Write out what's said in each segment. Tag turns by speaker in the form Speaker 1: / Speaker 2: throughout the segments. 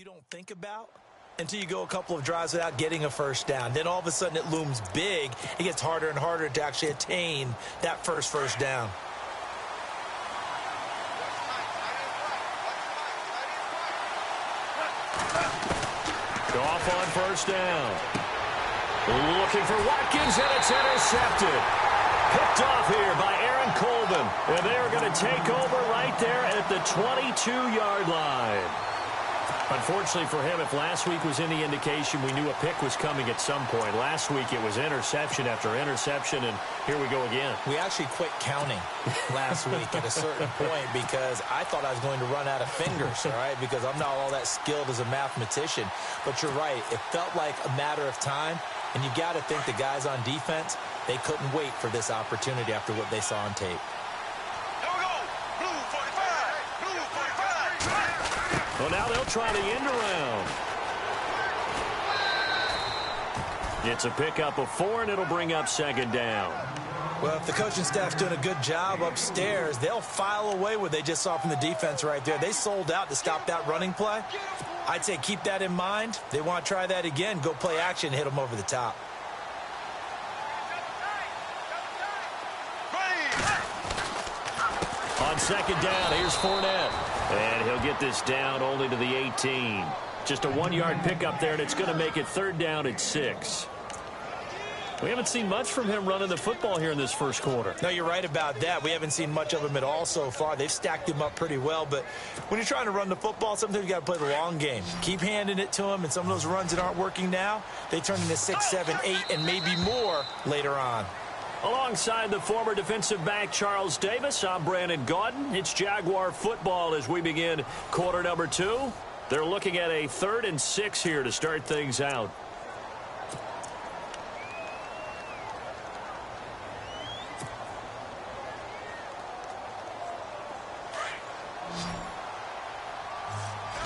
Speaker 1: don't think about until you go a couple of drives without getting a first down. Then all of a sudden it looms big. It gets harder and harder to actually attain that first down.
Speaker 2: Off on first down. Looking for Watkins, and it's intercepted. Picked off here by Aaron Colvin. And they're going to take over right there at the 22-yard line. Unfortunately for him, if last week was any indication, we knew a pick was coming at some point. Last week it was interception after interception, and here we go again.
Speaker 1: We actually quit counting last week at a certain point because I thought I was going to run out of fingers, all right, because I'm not all that skilled as a mathematician. But you're right. It felt like a matter of time, and you got to think the guys on defense, they couldn't wait for this opportunity after what they saw on tape.
Speaker 2: Well, now they'll try the end around. It's a pickup of 4, and it'll bring up second down.
Speaker 1: Well, if the coaching staff's doing a good job upstairs, they'll file away what they just saw from the defense right there. They sold out to stop that running play. I'd say keep that in mind. They want to try that again. Go play action, hit them over the top.
Speaker 2: On second down, here's Fournette. And he'll get this down only to the 18. Just a 1-yard pickup there, and it's going to make it third down at 6. We haven't seen much from him running the football here in this first quarter.
Speaker 1: No, you're right about that. We haven't seen much of him at all so far. They've stacked him up pretty well, but when you're trying to run the football, sometimes you got to play the long game. Keep handing it to him, and some of those runs that aren't working now, they turn into 6, 7, 8, and maybe more later on.
Speaker 2: Alongside the former defensive back Charles Davis, I'm Brandon Gaudin. It's Jaguar football as we begin quarter number 2. They're looking at a 3rd and 6 here to start things out.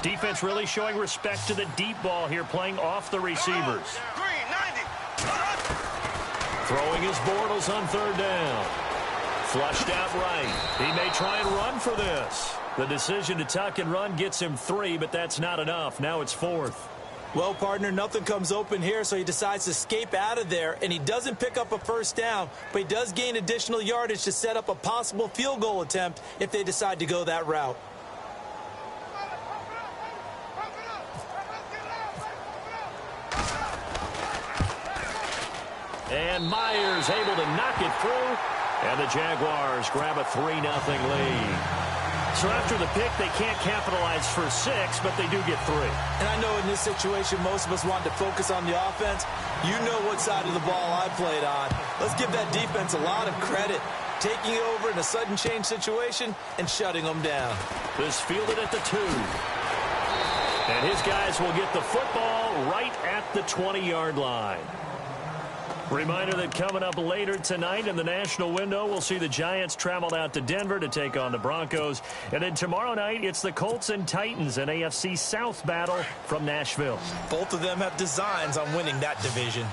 Speaker 2: Defense really showing respect to the deep ball here, playing off the receivers. Throwing his Bortles on third down. Flushed out right. He may try and run for this. The decision to tuck and run gets him 3, but that's not enough. Now it's 4th.
Speaker 1: Well, partner, nothing comes open here, so he decides to escape out of there, and he doesn't pick up a first down, but he does gain additional yardage to set up a possible field goal attempt if they decide to go that route.
Speaker 2: And Myers able to knock it through. And the Jaguars grab a 3-0 lead. So after the pick, they can't capitalize for 6, but they do get 3.
Speaker 1: And I know in this situation, most of us want to focus on the offense. You know what side of the ball I played on. Let's give that defense a lot of credit. Taking it over in a sudden change situation and shutting them down.
Speaker 2: This fielded at the 2. And his guys will get the football right at the 20-yard line. Reminder that coming up later tonight in the national window, we'll see the Giants travel out to Denver to take on the Broncos. And then tomorrow night, it's the Colts and Titans, an AFC South battle from Nashville.
Speaker 1: Both of them have designs on winning that division.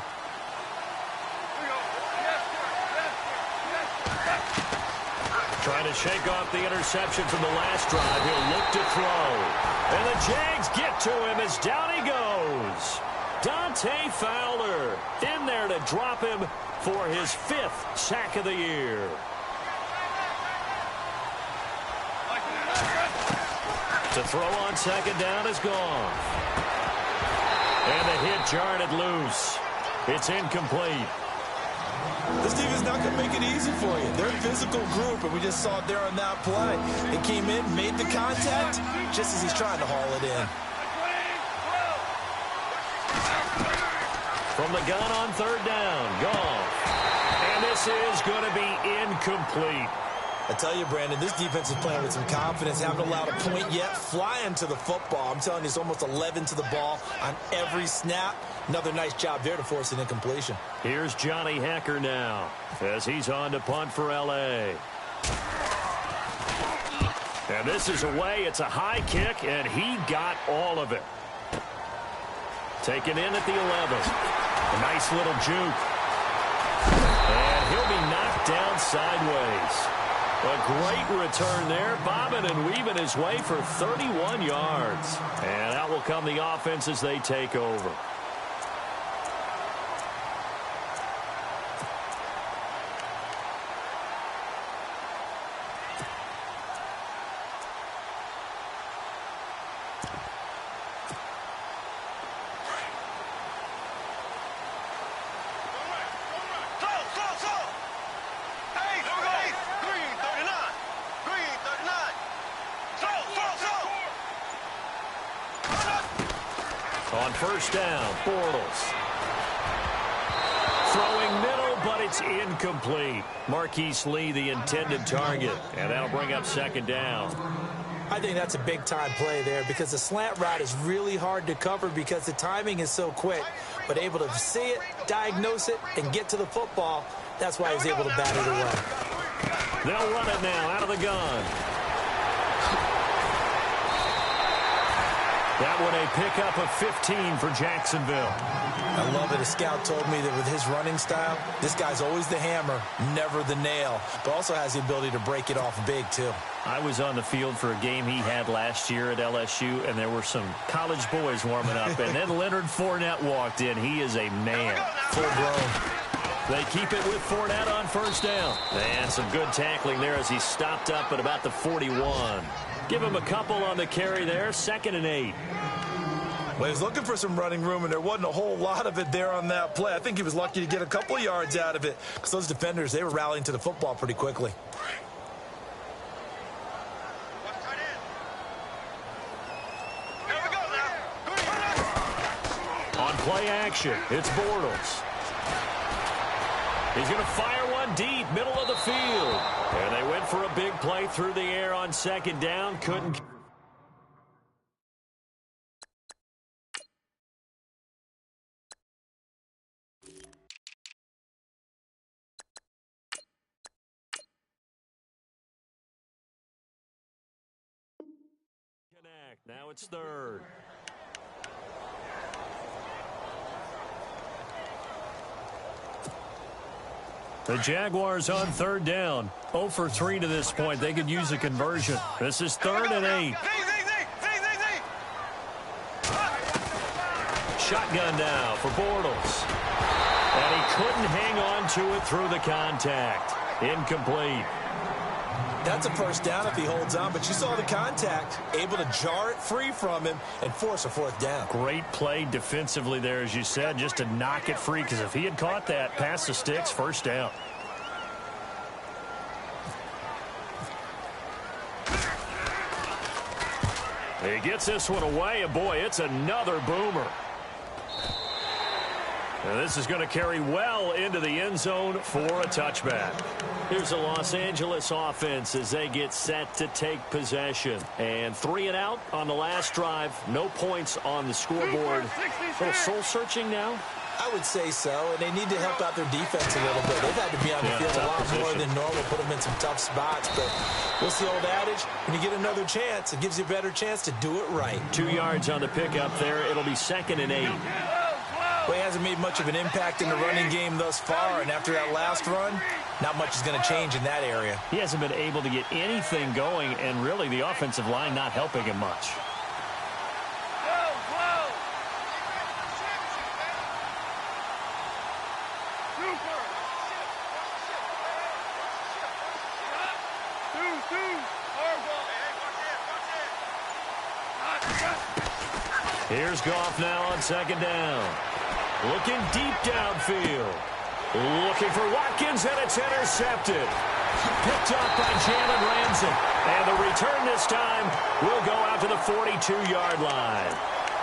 Speaker 2: Trying to shake off the interception from the last drive. He'll look to throw. And the Jags get to him as down he goes. Dante Fowler in there to drop him for his 5th sack of the year. To throw on second down is gone. And the hit jarred it loose. It's incomplete.
Speaker 1: This team is not going to make it easy for you. They're a physical group, and we just saw it there on that play. They came in, made the contact, just as he's trying to haul it in.
Speaker 2: From the gun on third down, gone. And this is going to be incomplete.
Speaker 1: I tell you, Brandon, this defense is playing with some confidence. Haven't allowed a point yet. Flying to the football. I'm telling you, it's almost 11 to the ball on every snap. Another nice job there to force an incompletion.
Speaker 2: Here's Johnny Hacker now as he's on to punt for L.A. And this is away. It's a high kick, and he got all of it. Taken in at the 11. A nice little juke. And he'll be knocked down sideways. A great return there, bobbing and weaving his way for 31 yards. And out will come the offense as they take over. On first down, Bortles. Throwing middle, but it's incomplete. Marquise Lee, the intended target. And that'll bring up second down.
Speaker 1: I think that's a big-time play there because the slant route is really hard to cover because the timing is so quick. But able to see it, diagnose it, and get to the football, that's why he's able to bat it away.
Speaker 2: They'll run it now out of the gun. That one a pickup of 15 for Jacksonville.
Speaker 1: I love it. A scout told me that with his running style, this guy's always the hammer, never the nail, but also has the ability to break it off big, too.
Speaker 2: I was on the field for a game he had last year at LSU, and there were some college boys warming up, and then Leonard Fournette walked in. He is a man.
Speaker 1: Full grown.
Speaker 2: They keep it with Fournette on first down. And some good tackling there as he stopped up at about the 41. Give him a couple on the carry there, 2nd and 8.
Speaker 1: Well, he was looking for some running room, and there wasn't a whole lot of it there on that play. I think he was lucky to get a couple of yards out of it because those defenders, they were rallying to the football pretty quickly.
Speaker 2: On play action, it's Bortles. He's going to fire one deep, middle of the field. And they went for a big play through the air on second down. Couldn't. Connect. Now it's 3rd. The Jaguars on 3rd down. 0 for 3 to this point. They could use a conversion. This is 3rd and 8. Shotgun now for Bortles. And he couldn't hang on to it through the contact. Incomplete.
Speaker 1: That's a first down if he holds on, but you saw the contact, able to jar it free from him and force a 4th down.
Speaker 2: Great play defensively there, as you said, just to knock it free, because if he had caught that, past the sticks, first down. He gets this one away, and boy, it's another boomer. And this is going to carry well into the end zone for a touchback. Here's the Los Angeles offense as they get set to take possession. And 3 and out on the last drive. No points on the scoreboard. A little soul-searching now?
Speaker 1: I would say so, and they need to help out their defense a little bit. They've had to be on the field a lot more than normal, put them in some tough spots. But what's the old adage? When you get another chance, it gives you a better chance to do it right.
Speaker 2: 2 yards on the pickup there. It'll be 2nd and 8.
Speaker 1: Well, he hasn't made much of an impact in the running game thus far, and after that last run, not much is going to change in that area.
Speaker 2: He hasn't been able to get anything going, and really the offensive line not helping him much. Here's Goff now on 2nd down. Looking deep downfield. Looking for Watkins, and it's intercepted. Picked up by Jalen Ramsey. And the return this time will go out to the 42-yard line.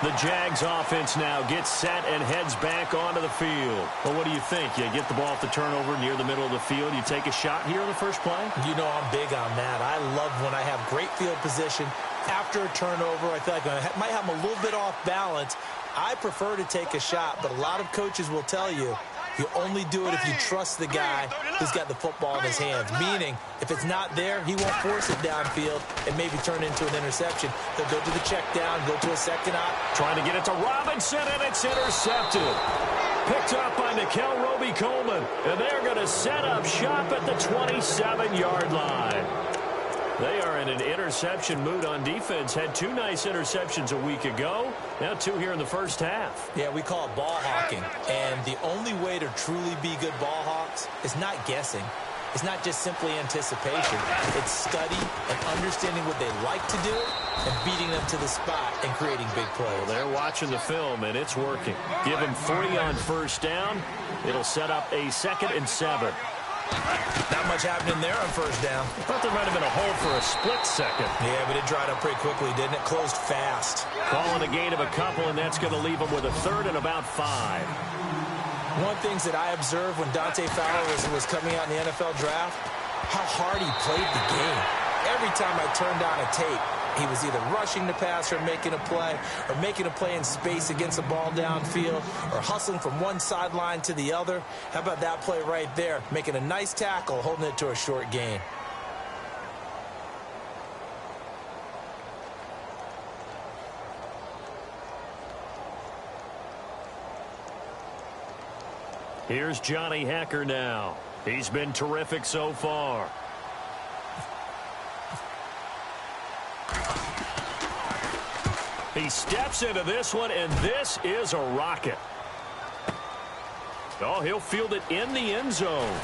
Speaker 2: The Jags offense now gets set and heads back onto the field. Well, what do you think? You get the ball off the turnover near the middle of the field. You take a shot here on the first play?
Speaker 1: You know I'm big on that. I love when I have great field position. After a turnover, I feel like I might have them a little bit off balance. I prefer to take a shot, but a lot of coaches will tell you, you only do it if you trust the guy who's got the football in his hands. Meaning, if it's not there, he won't force it downfield and maybe turn it into an interception. He'll go to the check down, go to a second op.
Speaker 2: Trying to get it to Robinson, and it's intercepted. Picked up by Mikel Coleman, and they're going to set up shop at the 27-yard line. They are in an interception mood on defense. Had 2 nice interceptions a week ago. Now 2 here in the first half.
Speaker 1: Yeah, we call it ball hawking. And the only way to truly be good ball hawks is not guessing. It's not just simply anticipation. It's study and understanding what they like to do and beating them to the spot and creating big plays.
Speaker 2: Well, they're watching the film, and it's working. Give them 3 on first down. It'll set up a 2nd and 7.
Speaker 1: Not much happening there on first down.
Speaker 2: I thought there might have been a hole for a split second.
Speaker 1: Yeah, but it dried up pretty quickly, didn't it? Closed fast.
Speaker 2: Calling a gain of a couple, and that's going to leave them with a 3rd and about 5.
Speaker 1: One of the things that I observed when Dante Fowler was coming out in the NFL draft, how hard he played the game. Every time I turned on a tape, he was either rushing the pass or making a play in space against the ball downfield, or hustling from one sideline to the other. How about that play right there? Making a nice tackle, holding it to a short gain.
Speaker 2: Here's Johnny Hacker now. He's been terrific so far. He steps into this one, and this is a rocket. Oh, he'll field it in the end zone.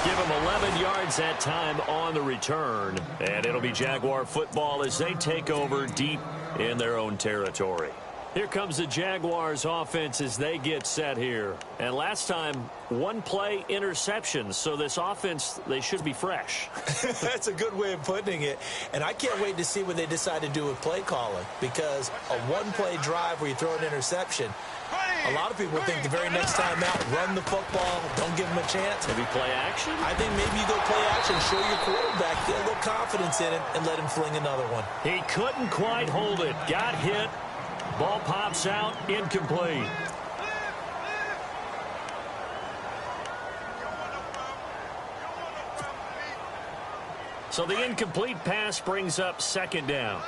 Speaker 2: Give him 11 yards that time on the return. And it'll be Jaguar football as they take over deep in their own territory. Here comes the Jaguars offense as they get set here. And last time, 1-play interceptions. So this offense, they should be fresh.
Speaker 1: That's a good way of putting it. And I can't wait to see what they decide to do with play calling. Because a 1-play drive where you throw an interception, a lot of people think the very next time out, run the football, don't give them a chance.
Speaker 2: Maybe play action?
Speaker 1: I think maybe you go play action, show your quarterback, get a little confidence in it, and let him fling another one.
Speaker 2: He couldn't quite hold it. Got hit. Ball pops out, incomplete. So the incomplete pass brings up 2nd down.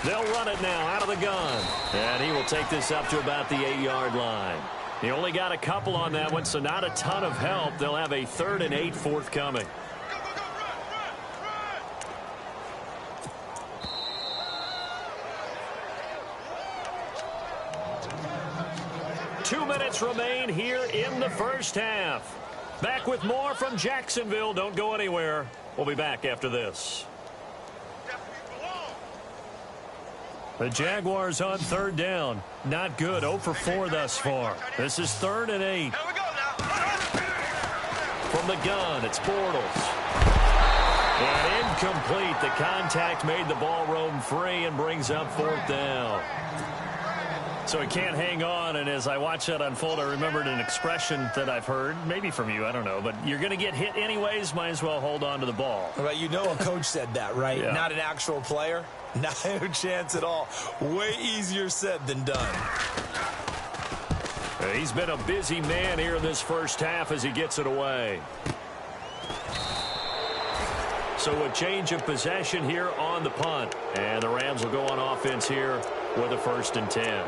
Speaker 2: They'll run it now out of the gun. And he will take this up to about the 8-yard line. He only got a couple on that one, so not a ton of help. They'll have a 3rd and 8 forthcoming. Remain here in the first half. Back with more from Jacksonville. Don't go anywhere. We'll be back after this. The Jaguars on 3rd down. Not good. 0 for 4 thus far. This is 3rd and 8. From the gun, it's Bortles. And incomplete. The contact made the ball roam free and brings up 4th down. So he can't hang on, and as I watch that unfold, I remembered an expression that I've heard, maybe from you, I don't know, but you're going to get hit anyways, might as well hold on to the ball.
Speaker 1: Well, you know a coach said that, right?
Speaker 2: Yeah.
Speaker 1: Not an actual player. Not a chance at all. Way easier said than done.
Speaker 2: He's been a busy man here in this first half as he gets it away. So a change of possession here on the punt. And the Rams will go on offense here with a 1st and 10.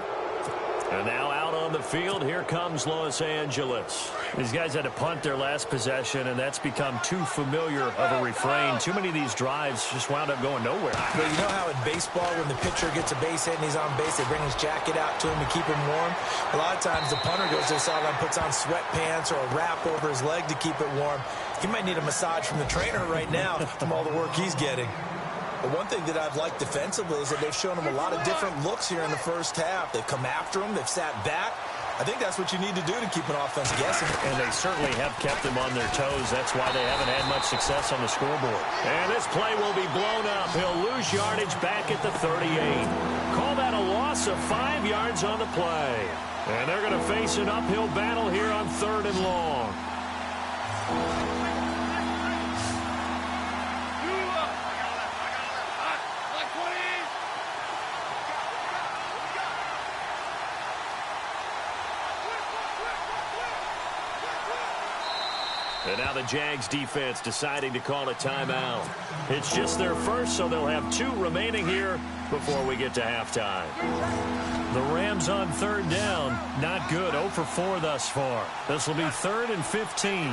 Speaker 2: And now out on the field, here comes Los Angeles. These guys had to punt their last possession, and that's become too familiar of a refrain. Too many of these drives just wound up going nowhere.
Speaker 1: But you know how in baseball, when the pitcher gets a base hit and he's on base, they bring his jacket out to him to keep him warm? A lot of times the punter goes to the sideline, puts on sweatpants or a wrap over his leg to keep it warm. He might need a massage from the trainer right now from all the work he's getting. But one thing that I've liked defensively is that they've shown him a lot of different looks here in the first half. They've come after him. They've sat back. I think that's what you need to do to keep an offense guessing.
Speaker 2: And they certainly have kept them on their toes. That's why they haven't had much success on the scoreboard. And this play will be blown up. He'll lose yardage back at the 38. Call that a loss of 5 yards on the play. And they're going to face an uphill battle here on 3rd and long. And now the Jags defense deciding to call a timeout. It's just their first, so they'll have 2 remaining here before we get to halftime.
Speaker 3: The Rams on third down. Not good. 0 for 4 thus far. This will be 3rd and 15.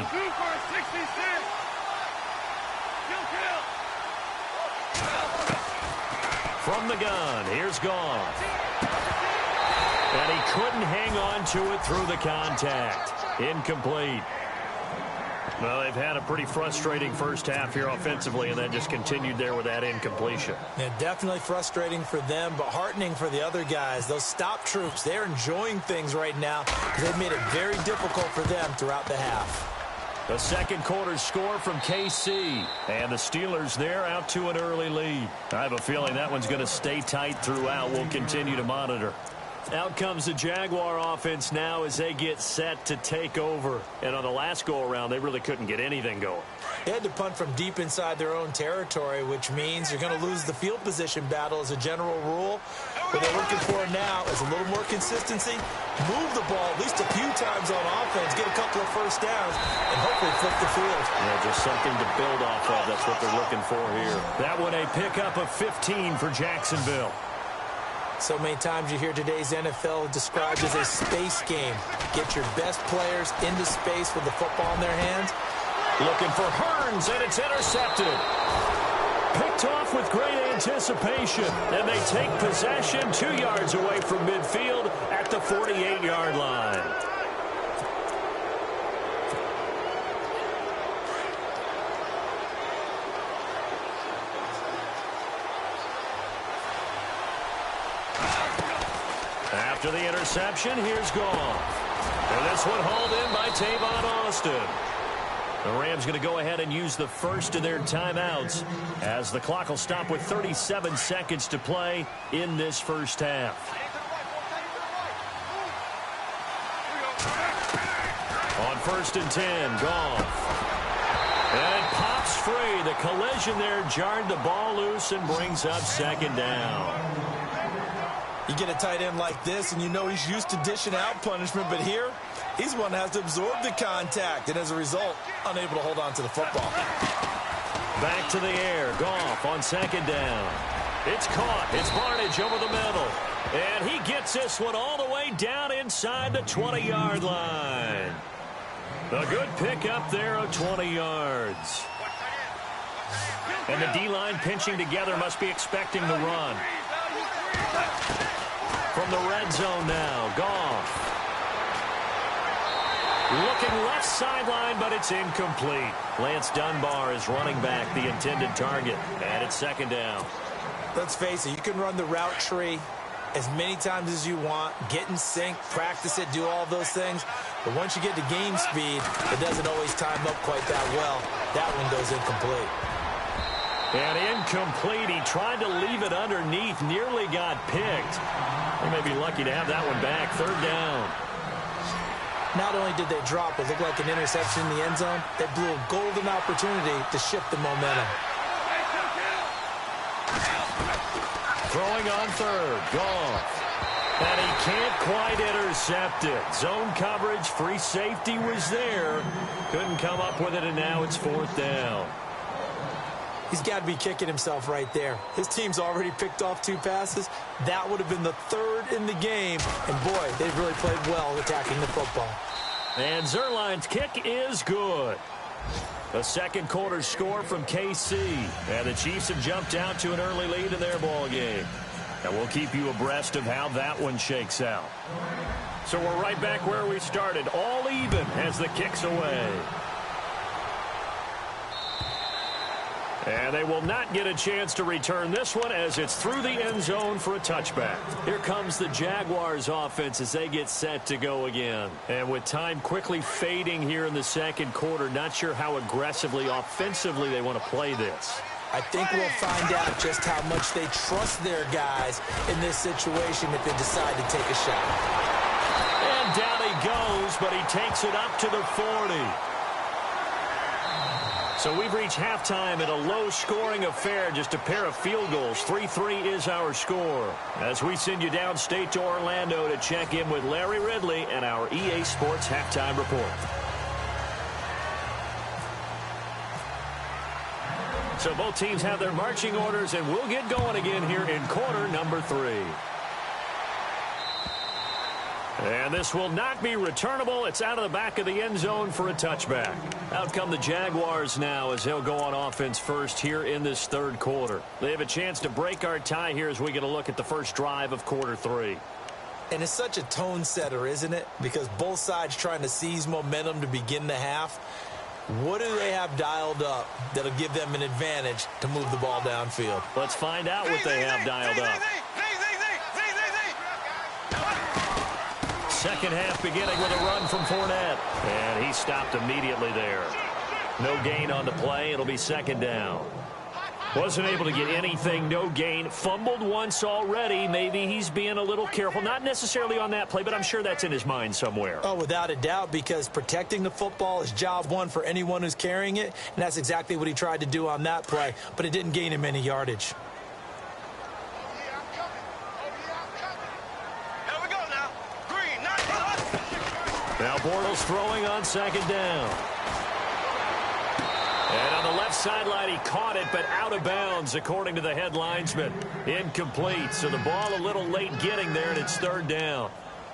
Speaker 2: From the gun, here's Goff. And he couldn't hang on to it through the contact. Incomplete. Well, they've had a pretty frustrating first half here offensively, and then just continued there with that incompletion.
Speaker 1: Yeah, definitely frustrating for them, but heartening for the other guys. Those stop troops, they're enjoying things right now because they've made it very difficult for them throughout the half.
Speaker 2: The second quarter score from KC. And the Steelers there out to an early lead. I have a feeling that one's going to stay tight throughout. We'll continue to monitor. Out comes the Jaguar offense now as they get set to take over. And on the last go-around, they really couldn't get anything going.
Speaker 1: They had to punt from deep inside their own territory, which means you're going to lose the field position battle as a general rule. What they're looking for now is a little more consistency, move the ball at least a few times on offense, get a couple of first downs, and hopefully flip the field.
Speaker 2: Yeah, just something to build off of. That's what they're looking for here.
Speaker 3: That one a pickup of 15 for Jacksonville.
Speaker 1: So many times you hear today's NFL described as a space game. Get your best players into space with the football in their hands.
Speaker 2: Looking for Hearns, and it's intercepted.
Speaker 3: Picked off with great anticipation, and they take possession 2 yards away from midfield at the 48-yard line.
Speaker 2: After the interception, here's Goff. And this one hauled in by Tavon Austin. The Rams going to go ahead and use the first of their timeouts as the clock will stop with 37 seconds to play in this first half. On 1st and 10, Goff. And it pops free. The collision there jarred the ball loose and brings up 2nd down.
Speaker 1: You get a tight end like this, and you know he's used to dishing out punishment, but here, he's the one that has to absorb the contact, and as a result, unable to hold on to the football.
Speaker 2: Back to the air. Goff on 2nd down. It's caught. It's Barnage over the middle. And he gets this one all the way down inside the 20-yard line. A good pickup there of 20 yards. And the D-line pinching together must be expecting the run. From the red zone now, Goff. Looking left sideline, but it's incomplete. Lance Dunbar is running back the intended target, and it's 2nd down.
Speaker 1: Let's face it, you can run the route tree as many times as you want, get in sync, practice it, do all those things. But once you get to game speed, it doesn't always time up quite that well. That one goes incomplete.
Speaker 2: And incomplete. He tried to leave it underneath, nearly got picked. They may be lucky to have that one back. 3rd down.
Speaker 1: Not only did they drop what looked like an interception in the end zone, they blew a golden opportunity to shift the momentum.
Speaker 2: Throwing on 3rd. Goff. And he can't quite intercept it. Zone coverage, free safety was there. Couldn't come up with it, and now it's 4th down.
Speaker 1: He's got to be kicking himself right there. His team's already picked off 2 passes. That would have been the 3rd in the game. And, boy, they've really played well attacking the football.
Speaker 2: And Zerline's kick is good. The second quarter score from KC. And the Chiefs have jumped out to an early lead in their ball game. And we'll keep you abreast of how that one shakes out. So we're right back where we started. All even as the kick's away. And they will not get a chance to return this one as it's through the end zone for a touchback. Here comes the Jaguars offense as they get set to go again. And with time quickly fading here in the second quarter, not sure how aggressively, offensively they want to play this.
Speaker 1: I think we'll find out just how much they trust their guys in this situation if they decide to take a shot.
Speaker 2: And down he goes, but he takes it up to the 40. So we've reached halftime in a low-scoring affair, just a pair of field goals. 3-3 is our score. As we send you downstate to Orlando to check in with Larry Ridley and our EA Sports Halftime Report.
Speaker 3: So both teams have their marching orders, and we'll get going again here in quarter number 3. And this will not be returnable. It's out of the back of the end zone for a touchback. Out come the Jaguars now as they'll go on offense first here in this third quarter. They have a chance to break our tie here as we get a look at the first drive of quarter 3.
Speaker 1: And it's such a tone setter, isn't it? Because both sides trying to seize momentum to begin the half. What do they have dialed up that'll give them an advantage to move the ball downfield?
Speaker 3: Let's find out what they have dialed up. Second half beginning with a run from Fournette. And he stopped immediately there. No gain on the play. It'll be second down. Wasn't able to get anything, no gain. Fumbled once already. Maybe he's being a little careful. Not necessarily on that play, but I'm sure that's in his mind somewhere.
Speaker 1: Oh, without a doubt, because protecting the football is job one for anyone who's carrying it, and that's exactly what he tried to do on that play, but it didn't gain him any yardage.
Speaker 3: Now Bortles throwing on second down. And on the left sideline, he caught it, but out of bounds, according to the head linesman. Incomplete, so the ball a little late getting there, and it's third down.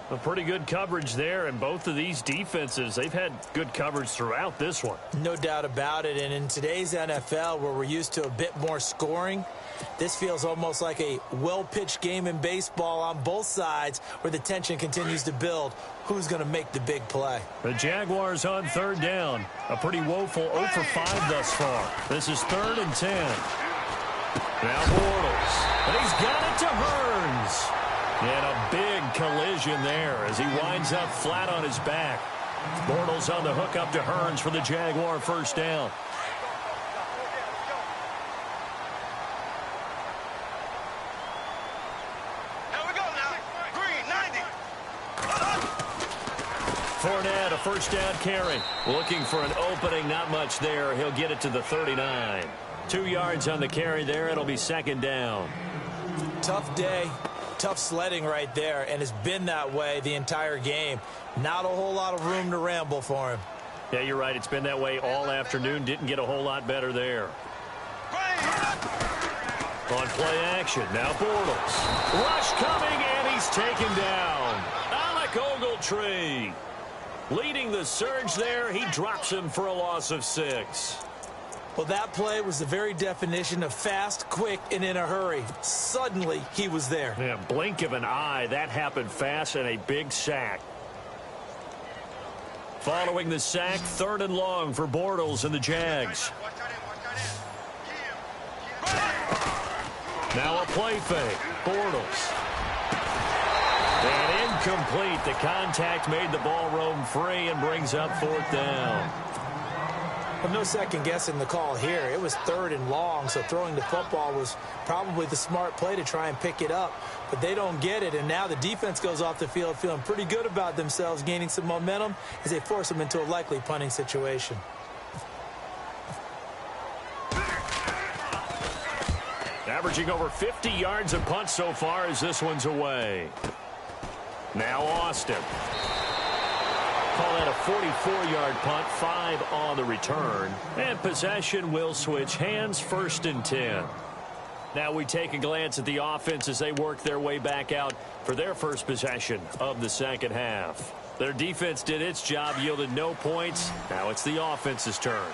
Speaker 3: A pretty good coverage there, and both of these defenses, they've had good coverage throughout this one.
Speaker 1: No doubt about it, and in today's NFL, where we're used to a bit more scoring, this feels almost like a well-pitched game in baseball on both sides where the tension continues to build. Who's going to make the big play?
Speaker 3: The Jaguars on third down. A pretty woeful 0 for 5 thus far. This is 3rd and 10. Now Bortles. And he's got it to Hearns. And a big collision there as he winds up flat on his back. Bortles on the hook up to Hearns for the Jaguar first down. Fournette, a first down carry. Looking for an opening, not much there. He'll get it to the 39. 2 yards on the carry there. It'll be second down.
Speaker 1: Tough day, tough sledding right there, and it's been that way the entire game. Not a whole lot of room to ramble for him.
Speaker 3: Yeah, you're right. It's been that way all afternoon. Didn't get a whole lot better there. On play action, now Bortles. Rush coming, and he's taken down. Alec Ogletree. Leading the surge there, he drops him for a loss of 6.
Speaker 1: Well, that play was the very definition of fast, quick, and in a hurry. Suddenly, he was there.
Speaker 3: Yeah, blink of an eye. That happened fast and a big sack. Following the sack, 3rd and long for Bortles and the Jags. Now a play fake. Bortles. And incomplete. The contact made the ball roam free and brings up 4th down.
Speaker 1: Well, no second guessing the call here. It was 3rd and long, so throwing the football was probably the smart play to try and pick it up. But they don't get it, and now the defense goes off the field feeling pretty good about themselves, gaining some momentum as they force them into a likely punting situation.
Speaker 3: Averaging over 50 yards a punt so far as this one's away. Now Austin. Call that a 44-yard punt, 5 on the return. And possession will switch hands, 1st and 10. Now we take a glance at the offense as they work their way back out for their first possession of the second half. Their defense did its job, yielded no points. Now it's the offense's turn.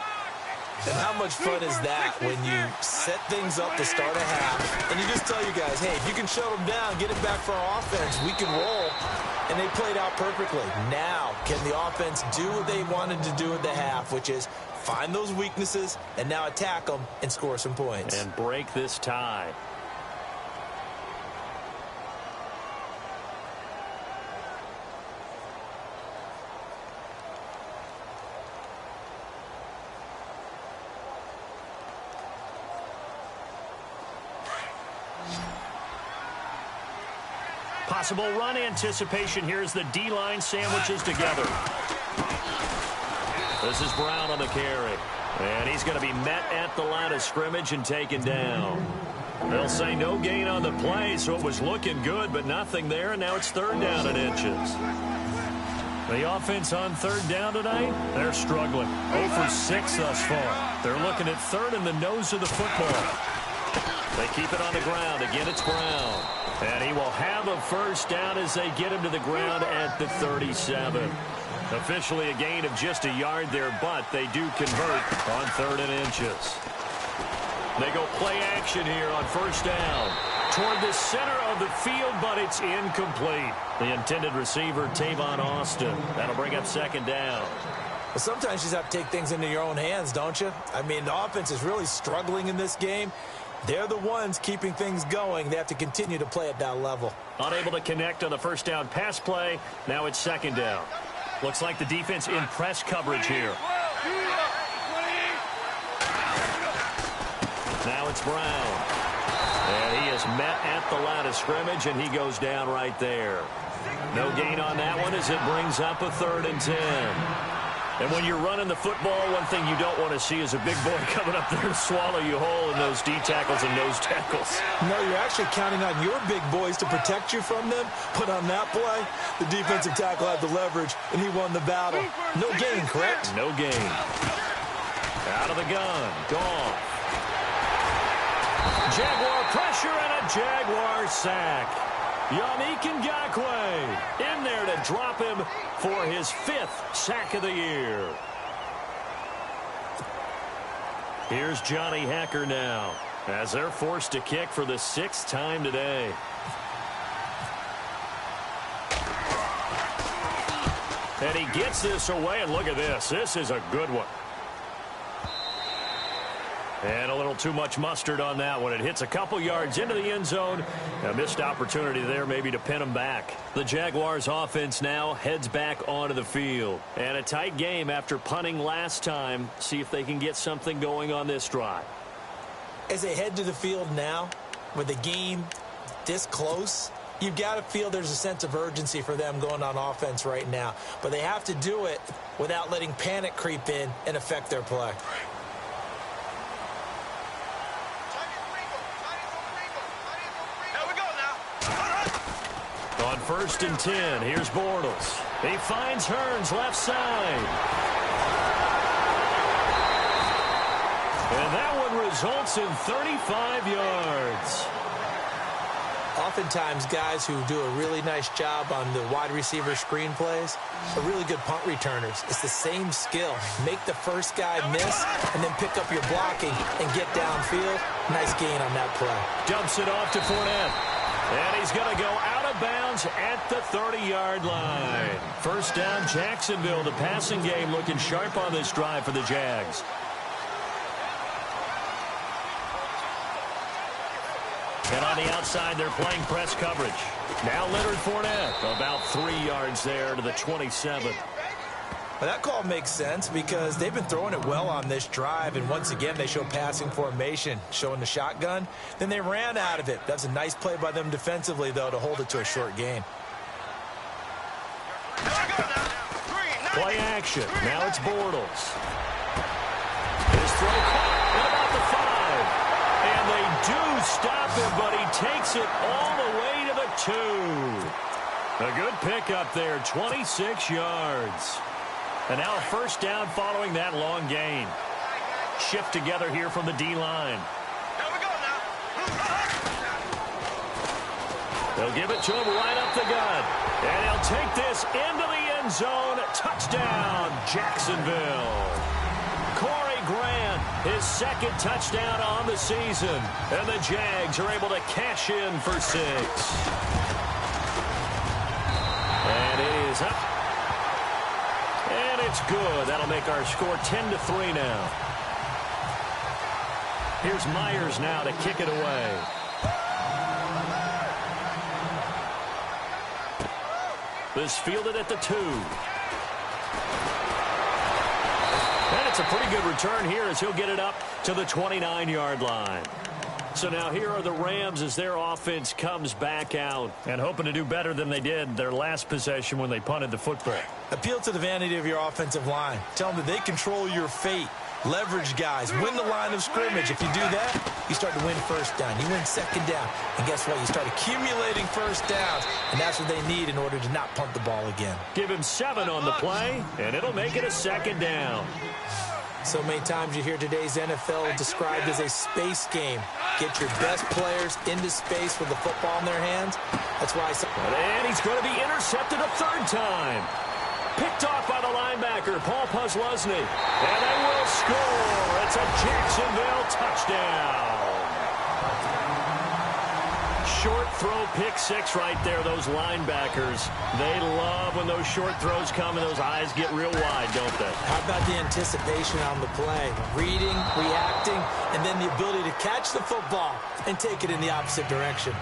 Speaker 1: And how much fun is that when you set things up to start a half and you just tell you guys, hey, if you can shut them down, get it back for our offense, we can roll. And they played out perfectly. Now, can the offense do what they wanted to do at the half, which is find those weaknesses and now attack them and score some points.
Speaker 3: And break this tie. Possible run anticipation here as the D-line sandwiches together. This is Brown on the carry. And he's going to be met at the line of scrimmage and taken down. They'll say no gain on the play, so it was looking good, but nothing there, and now it's 3rd down and inches. The offense on third down tonight, they're struggling. 0 for 6 thus far. They're looking at third in the nose of the football. They keep it on the ground. Again, it's Brown. And he will have a first down as they get him to the ground at the 37. Officially a gain of just a yard there, but they do convert on 3rd and inches. They go play action here on first down. Toward the center of the field, but it's incomplete. The intended receiver, Tavon Austin. That'll bring up 2nd down.
Speaker 1: Well, sometimes you just have to take things into your own hands, don't you? I mean, the offense is really struggling in this game. They're the ones keeping things going. They have to continue to play at that level.
Speaker 3: Unable to connect on the first down pass play. Now it's 2nd down. Looks like the defense in press coverage here. Now it's Brown. And he is met at the line of scrimmage, and he goes down right there. No gain on that one as it brings up a 3rd and 10. And when you're running the football, one thing you don't want to see is a big boy coming up there to swallow you whole in those D tackles and nose tackles.
Speaker 1: No, you're actually counting on your big boys to protect you from them. But on that play, the defensive tackle had the leverage, and he won the battle. No gain, correct?
Speaker 3: No gain. Out of the gun. Gone. Jaguar pressure and a Jaguar sack. Yannick Ngakoue in there to drop him for his 5th sack of the year. Here's Johnny Hacker now as they're forced to kick for the 6th time today. And he gets this away, and look at this. This is a good one. And a little too much mustard on that one. It hits a couple yards into the end zone. A missed opportunity there maybe to pin him back. The Jaguars offense now heads back onto the field. And a tight game after punting last time. See if they can get something going on this drive.
Speaker 1: As they head to the field now, with the game this close, you've got to feel there's a sense of urgency for them going on offense right now. But they have to do it without letting panic creep in and affect their play.
Speaker 3: On 1st and 10, here's Bortles. He finds Hearns left side. And that one results in 35 yards.
Speaker 1: Oftentimes, guys who do a really nice job on the wide receiver screen plays are really good punt returners. It's the same skill. Make the first guy miss and then pick up your blocking and get downfield. Nice gain on that play.
Speaker 3: Dumps it off to Fournette. And he's going to go out of bounds at the 30-yard line. First down, Jacksonville. The passing game looking sharp on this drive for the Jags. And on the outside, they're playing press coverage. Now Leonard Fournette, about 3 yards there to the 27.
Speaker 1: Well, that call makes sense because they've been throwing it well on this drive, and once again they show passing formation, showing the shotgun. Then they ran out of it. That's a nice play by them defensively, though, to hold it to a short gain.
Speaker 3: Play action. Now it's Bortles. His throw caught at about the 5. And they do stop him, but he takes it all the way to the 2. A good pickup there, 26 yards. And now a first down following that long gain. Shift together here from the D-line. They'll give it to him right up the gut. And he'll take this into the end zone. Touchdown, Jacksonville. Corey Grant, his 2nd touchdown on the season. And the Jags are able to cash in for 6. And it is up. And it's good. That'll make our score 10-3 now. Here's Myers now to kick it away. This fielded at the 2. And it's a pretty good return here as he'll get it up to the 29-yard line. So now here are the Rams as their offense comes back out and hoping to do better than they did their last possession when they punted the football.
Speaker 1: Appeal to the vanity of your offensive line. Tell them that they control your fate. Leverage guys. Win the line of scrimmage. If you do that, you start to win first down. You win second down. And guess what? You start accumulating first downs. And that's what they need in order to not punt the ball again.
Speaker 3: Give him 7 on the play, and it'll make it a second down.
Speaker 1: So many times you hear today's NFL described as a space game. Get your best players into space with the football in their hands. That's why I said...
Speaker 3: And he's going to be intercepted a third time. Picked off by the linebacker, Paul Posluszny. And they will score. It's a Jacksonville touchdown. Short throw, pick 6 right there, those linebackers. They love when those short throws come and those eyes get real wide, don't they?
Speaker 1: How about the anticipation on the play? Reading, reacting, and then the ability to catch the football and take it in the opposite direction.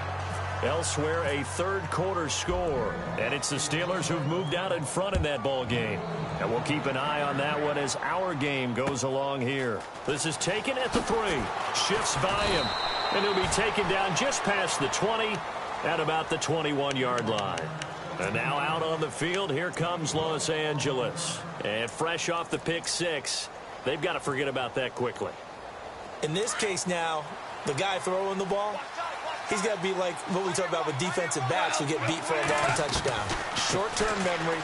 Speaker 3: Elsewhere, a third-quarter score. And it's the Steelers who've moved out in front in that ball game. And we'll keep an eye on that one as our game goes along here. This is taken at the 3. Shifts by him. And he'll be taken down just past the 20 at about the 21-yard line. And now out on the field, here comes Los Angeles. And fresh off the pick 6, they've got to forget about that quickly.
Speaker 1: In this case now, the guy throwing the ball, he's got to be like what we talk about with defensive backs who get beat for a long touchdown. Short-term memory,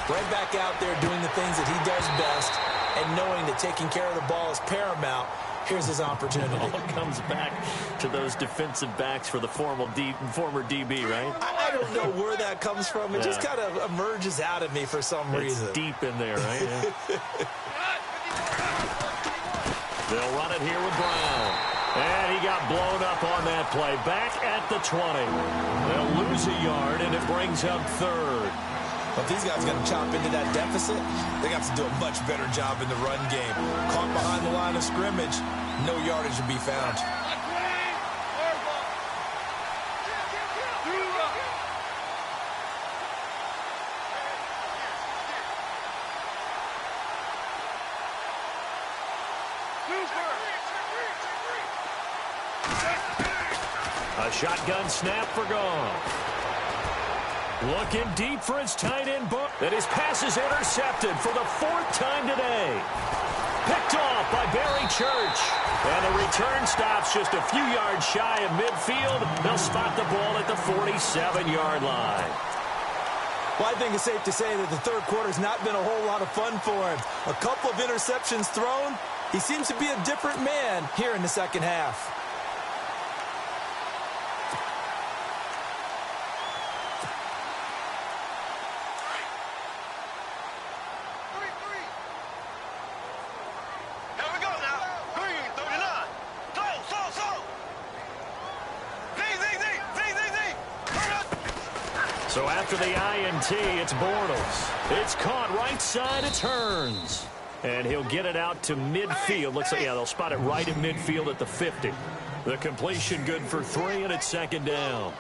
Speaker 1: right back out there doing the things that he does best, and knowing that taking care of the ball is paramount. Here's his opportunity.
Speaker 3: It all comes back to those defensive backs for the former DB, right?
Speaker 1: I don't know where that comes from. It just kind of emerges out of me for some reason.
Speaker 3: It's deep in there, right? Yeah. They'll run it here with Brown. And he got blown up on that play. Back at the 20. They'll lose a yard, and it brings up third.
Speaker 1: But if these guys are going to chop into that deficit, they got to do a much better job in the run game. Caught behind the line of scrimmage, no yardage to be found.
Speaker 3: A shotgun snap for Goff. Looking deep for his tight end, and his pass is intercepted for the 4th time today. Picked off by Barry Church. And the return stops just a few yards shy of midfield. They'll spot the ball at the 47-yard line.
Speaker 1: Well, I think it's safe to say that the third quarter's not been a whole lot of fun for him. A couple of interceptions thrown. He seems to be a different man here in the second half.
Speaker 3: So after the INT, it's Bortles. It's caught right side, it's Hearns. And he'll get it out to midfield. Looks like, they'll spot it right in midfield at the 50. The completion good for 3, and it's second down.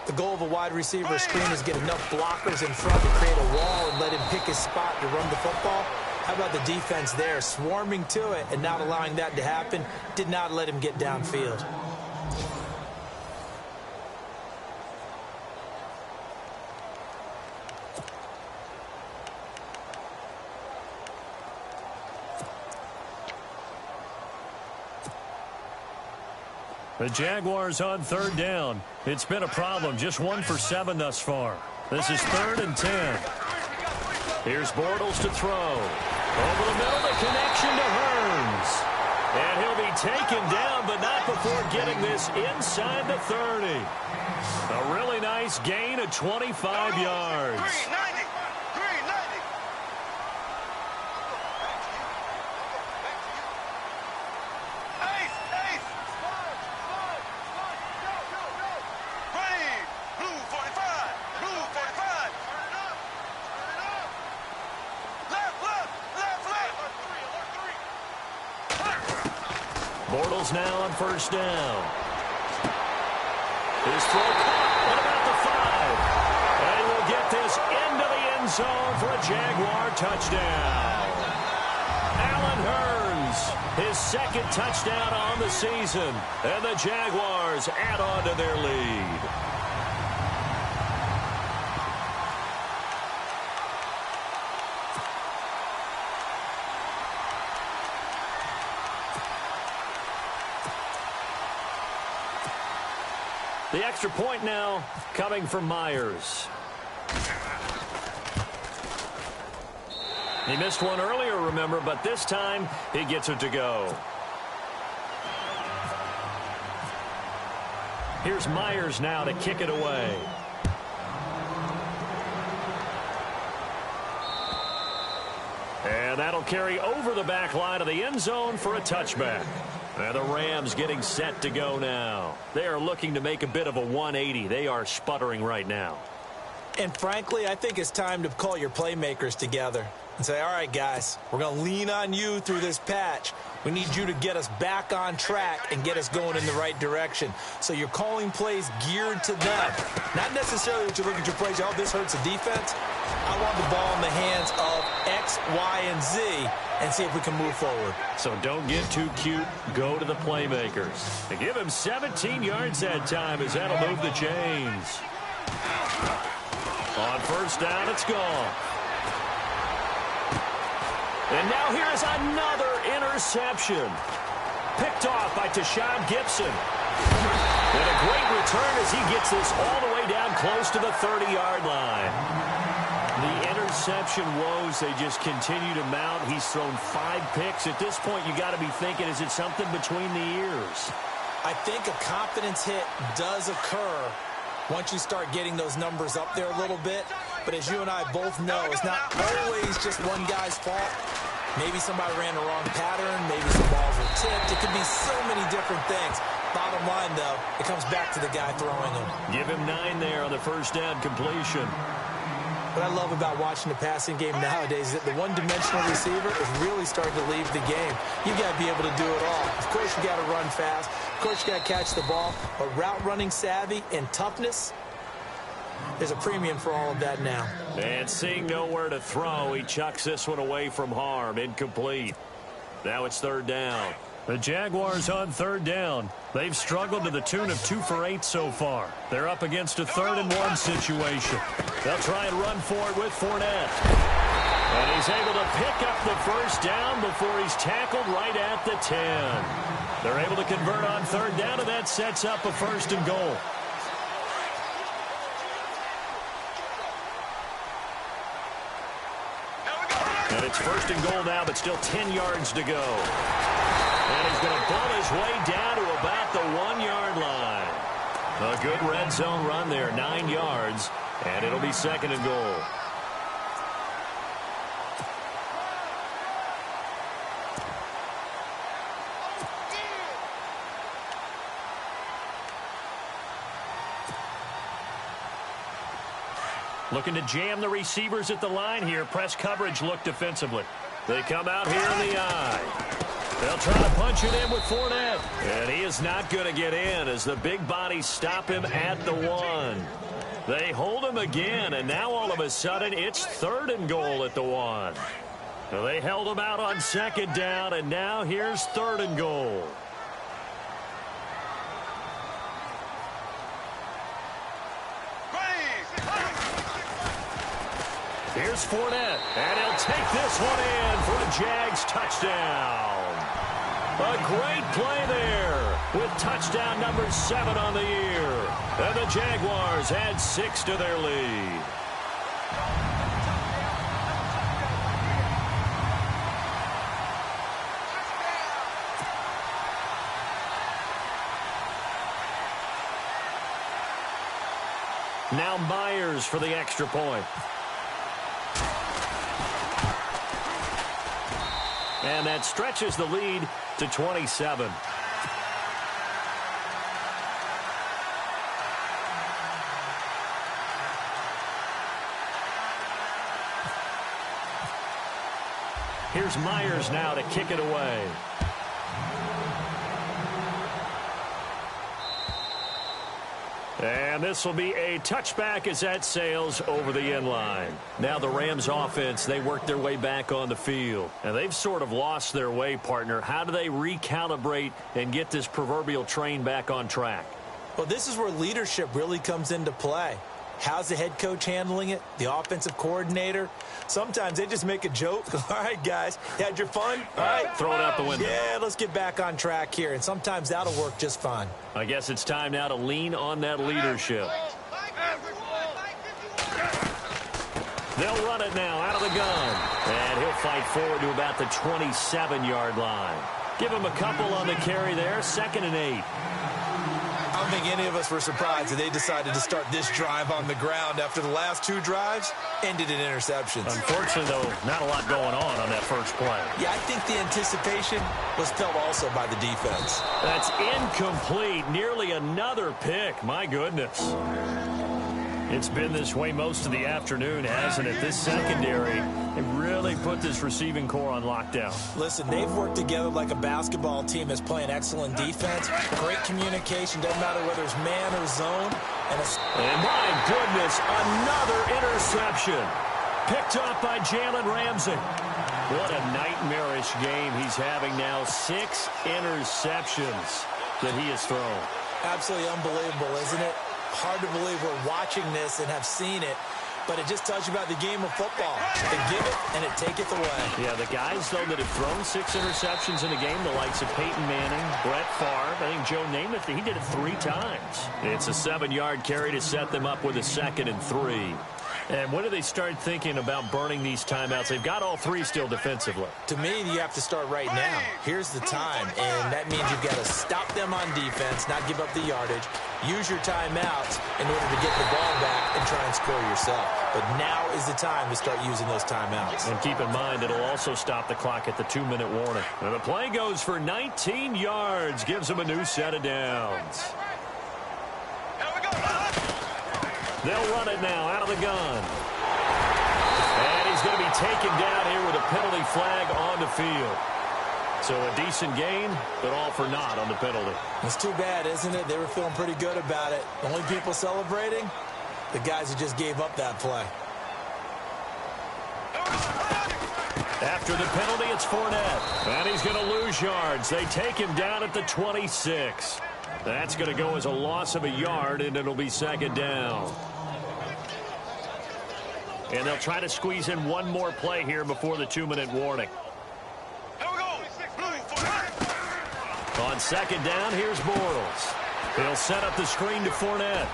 Speaker 1: The goal of a wide receiver screen is get enough blockers in front to create a wall and let him pick his spot to run the football. How about the defense there, swarming to it and not allowing that to happen? Did not let him get downfield.
Speaker 3: The Jaguars on third down. It's been a problem. Just 1 for 7 thus far. This is 3rd and 10. Here's Bortles to throw. Over the middle, the connection to Hearns. And he'll be taken down, but not before getting this inside the 30. A really nice gain of 25 yards. Bortles now on first down. His throw caught at about the 5. And he will get this into the end zone for a Jaguar touchdown. Allen Hearns, his 2nd touchdown on the season. And the Jaguars add on to their lead. The extra point now coming from Myers. He missed one earlier, remember, but this time he gets it to go. Here's Myers now to kick it away. And that'll carry over the back line of the end zone for a touchback. And the Rams getting set to go now. They are looking to make a bit of a 180. They are sputtering right now.
Speaker 1: And frankly, I think it's time to call your playmakers together and say, all right, guys, we're going to lean on you through this patch. We need you to get us back on track and get us going in the right direction. So you're calling plays geared to them. Not necessarily that you look at your plays, oh, this hurts the defense. I want the ball in the hands of X, Y, and Z and see if we can move forward.
Speaker 3: So don't get too cute. Go to the playmakers. And give him 17 yards that time as that'll move the chains. On first down, it's gone. And now here's another interception. Picked off by Tashawn Gibson. And a great return as he gets this all the way down close to the 30-yard line. The interception woes, they just continue to mount. He's thrown 5 picks. At this point, you got to be thinking, is it something between the ears?
Speaker 1: I think a confidence hit does occur once you start getting those numbers up there a little bit. But as you and I both know, it's not always just one guy's fault. Maybe somebody ran the wrong pattern. Maybe some balls were tipped. It could be so many different things. Bottom line, though, it comes back to the guy throwing them.
Speaker 3: Give him 9 there on the first down completion.
Speaker 1: What I love about watching the passing game nowadays is that the one-dimensional receiver is really starting to leave the game. You've got to be able to do it all. Of course, you got to run fast. Of course, you got to catch the ball. But route running savvy and toughness, there's a premium for all of that now.
Speaker 3: And seeing nowhere to throw, he chucks this one away from harm. Incomplete. Now it's third down. The Jaguars on third down. They've struggled to the tune of 2 for 8 so far. They're up against a 3rd-and-1 situation. They'll try and run for it with Fournette. And he's able to pick up the first down before he's tackled right at the 10. They're able to convert on third down, and that sets up a 1st and goal. And it's 1st and goal now, but still 10 yards to go. And he's going to bull his way down to about the 1-yard line. A good red zone run there, 9 yards, and it'll be 2nd and goal. Looking to jam the receivers at the line here. Press coverage look defensively. They come out here in the eye. They'll try to punch it in with Fournette. And he is not going to get in as the big bodies stop him at the 1. They hold him again, and now all of a sudden it's 3rd and goal at the 1. So they held him out on 2nd down, and now here's 3rd and goal. Here's Fournette, and he'll take this one in for a Jags touchdown. A great play there with touchdown number 7 on the year. And the Jaguars add 6 to their lead. Now Myers for the extra point. And that stretches the lead to 27. Here's Myers now to kick it away. And this will be a touchback as that sails over the end line. Now the Rams offense, they work their way back on the field. And they've sort of lost their way, partner. How do they recalibrate and get this proverbial train back on track?
Speaker 1: Well, this is where leadership really comes into play. How's the head coach handling it? The offensive coordinator? Sometimes they just make a joke. All right, guys, you had your fun? All right.
Speaker 3: Throw it out the window.
Speaker 1: Yeah, let's get back on track here. And sometimes that'll work just fine.
Speaker 3: I guess it's time now to lean on that leadership. They'll run it now out of the gun. And he'll fight forward to about the 27-yard line. Give him a couple on the carry there. 2nd and 8.
Speaker 1: I don't think any of us were surprised that they decided to start this drive on the ground after the last 2 drives ended in interceptions.
Speaker 3: Unfortunately, though, not a lot going on that first play.
Speaker 1: Yeah, I think the anticipation was felt also by the defense.
Speaker 3: That's incomplete. Nearly another pick. My goodness. It's been this way most of the afternoon, hasn't it? This secondary, they really put this receiving core on lockdown.
Speaker 1: Listen, they've worked together like a basketball team that's playing excellent defense. Great communication, doesn't matter whether it's man or zone.
Speaker 3: And my goodness, another interception. Picked off by Jalen Ramsey. What a nightmarish game he's having now. 6 interceptions that he has thrown.
Speaker 1: Absolutely unbelievable, isn't it? Hard to believe we're watching this and have seen it, but it just tells you about the game of football. They give it and it taketh away.
Speaker 3: Yeah, the guys, though, that have thrown 6 interceptions in a game, the likes of Peyton Manning, Brett Favre, I think Joe Namath, he did it 3 times. It's a 7-yard carry to set them up with a 2nd and 3. And when do they start thinking about burning these timeouts? They've got all 3 still defensively.
Speaker 1: To me, you have to start right now. Here's the time, and that means you've got to stop them on defense, not give up the yardage, use your timeouts in order to get the ball back and try and score yourself. But now is the time to start using those timeouts.
Speaker 3: And keep in mind, it'll also stop the clock at the 2-minute warning. And the play goes for 19 yards, gives them a new set of downs. They'll run it now out of the gun. And he's going to be taken down here with a penalty flag on the field. So a decent gain, but all for naught on the penalty.
Speaker 1: It's too bad, isn't it? They were feeling pretty good about it. The only people celebrating, the guys who just gave up that play.
Speaker 3: After the penalty, it's Fournette. And he's going to lose yards. They take him down at the 26. That's going to go as a loss of a yard, and it'll be 2nd down. And they'll try to squeeze in one more play here before the 2-minute warning. On 2nd down, here's Bortles. He'll set up the screen to Fournette.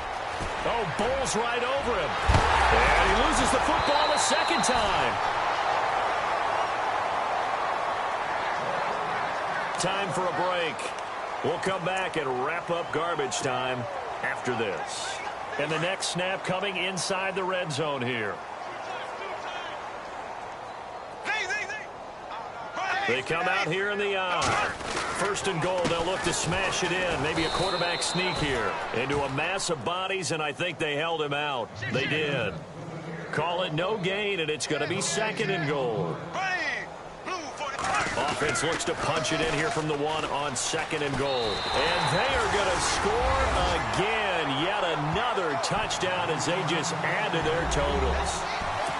Speaker 3: Oh, bowls right over him. And he loses the football a 2nd time. Time for a break. We'll come back and wrap up garbage time after this. And the next snap coming inside the red zone here. They come out here in the eye. 1st and goal, they'll look to smash it in. Maybe a quarterback sneak here. Into a mass of bodies, and I think they held him out. They did. Call it no gain, and it's going to be 2nd and goal. Offense looks to punch it in here from the 1 on 2nd and goal. And they are going to score again. Yet another touchdown as they just add to their totals.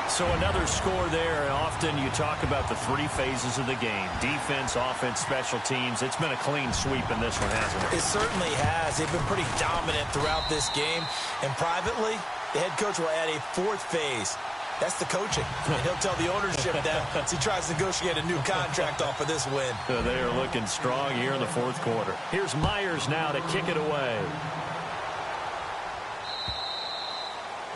Speaker 3: So another score there. Often you talk about the 3 phases of the game. Defense, offense, special teams. It's been a clean sweep in this one, hasn't it?
Speaker 1: It certainly has. They've been pretty dominant throughout this game. And privately, the head coach will add a 4th phase. That's the coaching. And he'll tell the ownership that as he tries to negotiate a new contract off of this win.
Speaker 3: They are looking strong here in the 4th quarter. Here's Myers now to kick it away.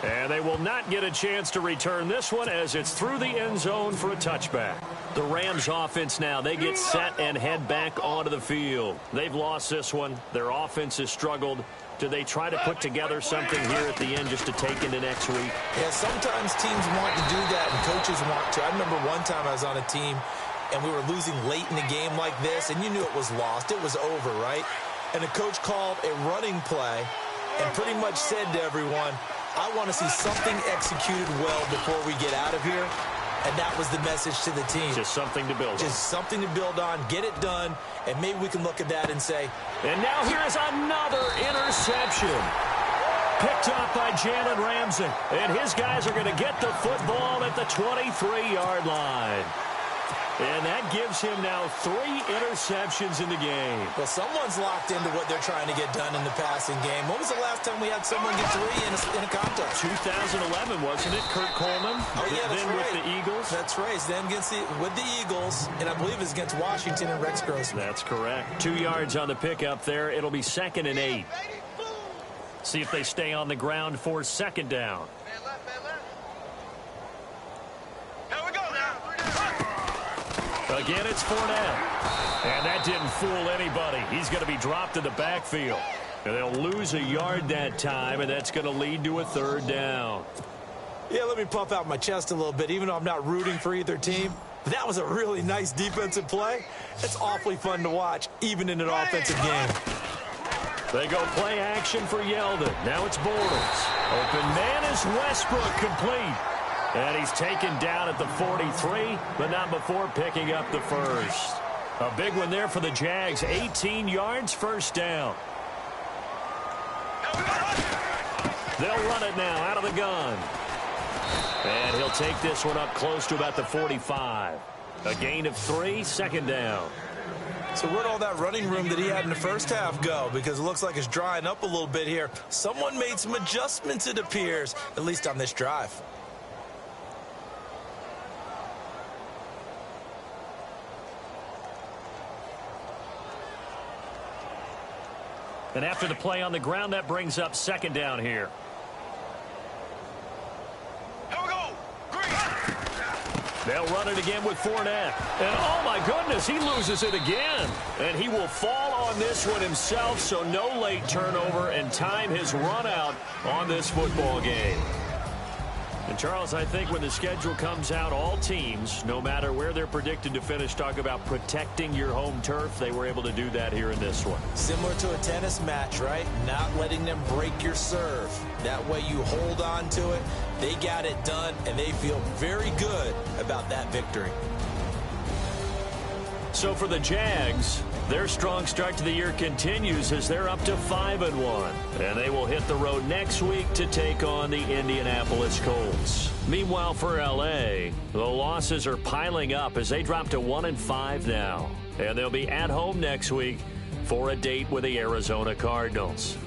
Speaker 3: And they will not get a chance to return this one as it's through the end zone for a touchback. The Rams offense now, they get set and head back onto the field. They've lost this one. Their offense has struggled. Do they try to put together something here at the end just to take into next week?
Speaker 1: Yeah, sometimes teams want to do that and coaches want to. I remember one time I was on a team and we were losing late in the game like this, and you knew it was lost. It was over, right? And the coach called a running play and pretty much said to everyone, I want to see something executed well before we get out of here. And that was the message to the team.
Speaker 3: Just something to build on.
Speaker 1: Just something to build on, get it done, and maybe we can look at that and say.
Speaker 3: And now here's another interception. Picked up by Jalen Ramsey. And his guys are going to get the football at the 23-yard line. And that gives him now 3 interceptions in the game.
Speaker 1: Well, someone's locked into what they're trying to get done in the passing game. When was the last time we had someone get 3 in a contest?
Speaker 3: 2011, wasn't it? Kurt Coleman.
Speaker 1: Oh, yeah, that's
Speaker 3: then
Speaker 1: right.
Speaker 3: with the Eagles.
Speaker 1: That's right. Then with the Eagles, and I believe it's against Washington and Rex Grossman.
Speaker 3: That's correct. 2 yards on the pickup there. It'll be 2nd and 8. See if they stay on the ground for 2nd down. Again, it's Fournette. And that didn't fool anybody. He's going to be dropped in the backfield. And they'll lose a yard that time, and that's going to lead to a 3rd down.
Speaker 1: Yeah, let me puff out my chest a little bit, even though I'm not rooting for either team. That was a really nice defensive play. It's awfully fun to watch, even in an offensive game.
Speaker 3: They go play action for Yeldon. Now it's Bortles. Open man is Westbrook, complete. And he's taken down at the 43, but not before picking up the first. A big one there for the Jags. 18 yards, 1st down. They'll run it now out of the gun. And he'll take this one up close to about the 45. A gain of 3, 2nd down.
Speaker 1: So where'd all that running room that he had in the first half go? Because it looks like it's drying up a little bit here. Someone made some adjustments, it appears, at least on this drive.
Speaker 3: And after the play on the ground, that brings up 2nd down here.
Speaker 4: Here we go. Green.
Speaker 3: They'll run it again with Fournette. And, oh, my goodness, he loses it again. And he will fall on this one himself, so no late turnover, and time has run out on this football game. And, Charles, I think when the schedule comes out, all teams, no matter where they're predicted to finish, talk about protecting your home turf. They were able to do that here in this one.
Speaker 1: Similar to a tennis match, right? Not letting them break your serve. That way you hold on to it. They got it done, and they feel very good about that victory.
Speaker 3: So for the Jags, their strong start to the year continues as they're up to 5-1. And they will hit the road next week to take on the Indianapolis Colts. Meanwhile, for L.A., the losses are piling up as they drop to 1-5 now. And they'll be at home next week for a date with the Arizona Cardinals.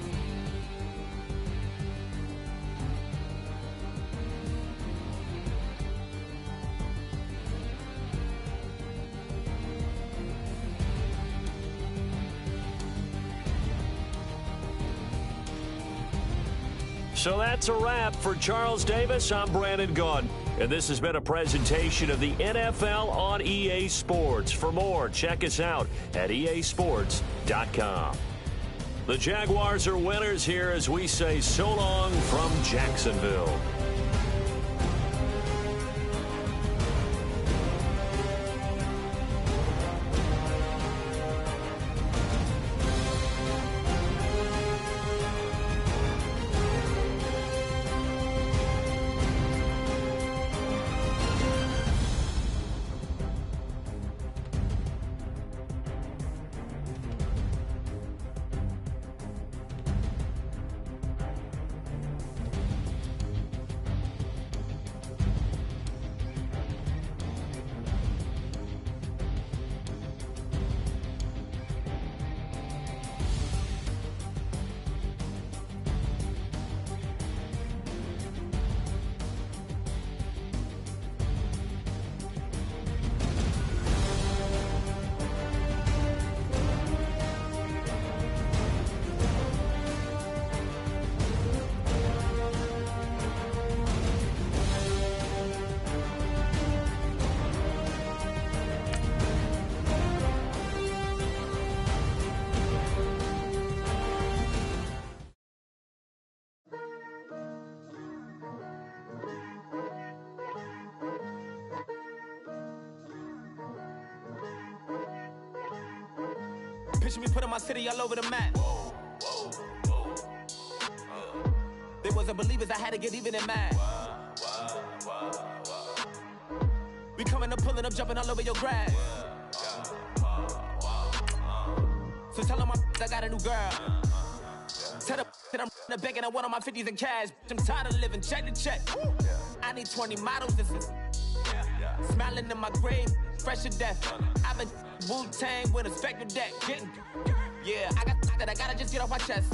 Speaker 3: So that's a wrap. For Charles Davis, I'm Brandon Gaudin. And this has been a presentation of the NFL on EA Sports. For more, check us out at easports.com. The Jaguars are winners here as we say so long from Jacksonville.
Speaker 4: Picture me putting my city all over the map. They wasn't believers, I had to get even in mad. We coming up, pulling up, jumping all over your grass. So tell them I got a new girl. Tell them that I'm begging on one of my 50s in cash. I'm tired of living check to check. I need 20 models, this is smiling in my grave. fresh to death. I've been Wu-Tang with a spectral deck. Getting, yeah, I got that. I gotta just get off my chest.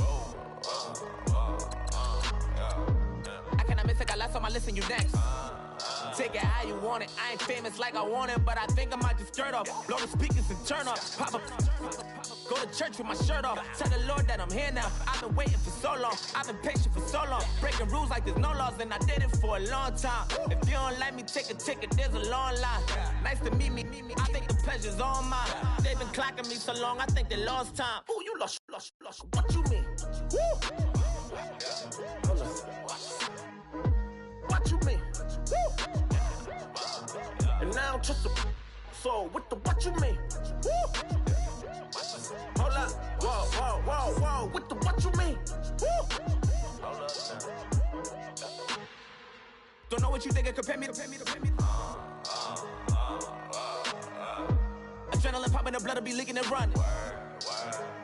Speaker 4: I cannot miss it. Got last on my list and you next. Take it how you want it. I ain't famous like I want it, but I think I might just skirt off. Blow the speakers and turn up. Pop up. Go to church with my shirt off. Tell the Lord that I'm here now. I've been waiting for so long. I've been patient for so long. Breaking rules like there's no laws, and I did it for a long time. If you don't like me, take a ticket. There's a long line. Nice to meet me. I think the pleasure's all mine. They've been clocking me so long, I think they lost time. Ooh, you lost. What you mean? Woo! What you mean? Woo! And now just a so with the what you mean? Woo! Hold up, whoa, with the what you mean? Woo! Hold up. Don't know what you think, compare me to. Adrenaline popping, the blood will be leaking and running.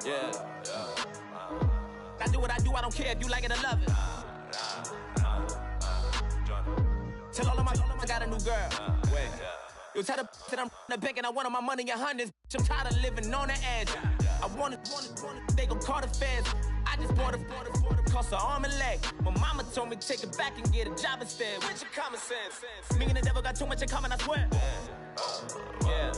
Speaker 4: Yeah. I do what I do, I don't care if you like it or love it. Tell all of my I got a new girl. Wait. You tell the that I'm in the bank and I want my money in hundreds. I'm tired of living on the edge. I want it, they gon' call the feds. I just bought a cost an arm and leg. My mama told me take it back and get a job instead. Where's your common sense? Me and the devil got too much in common, I swear. Yeah.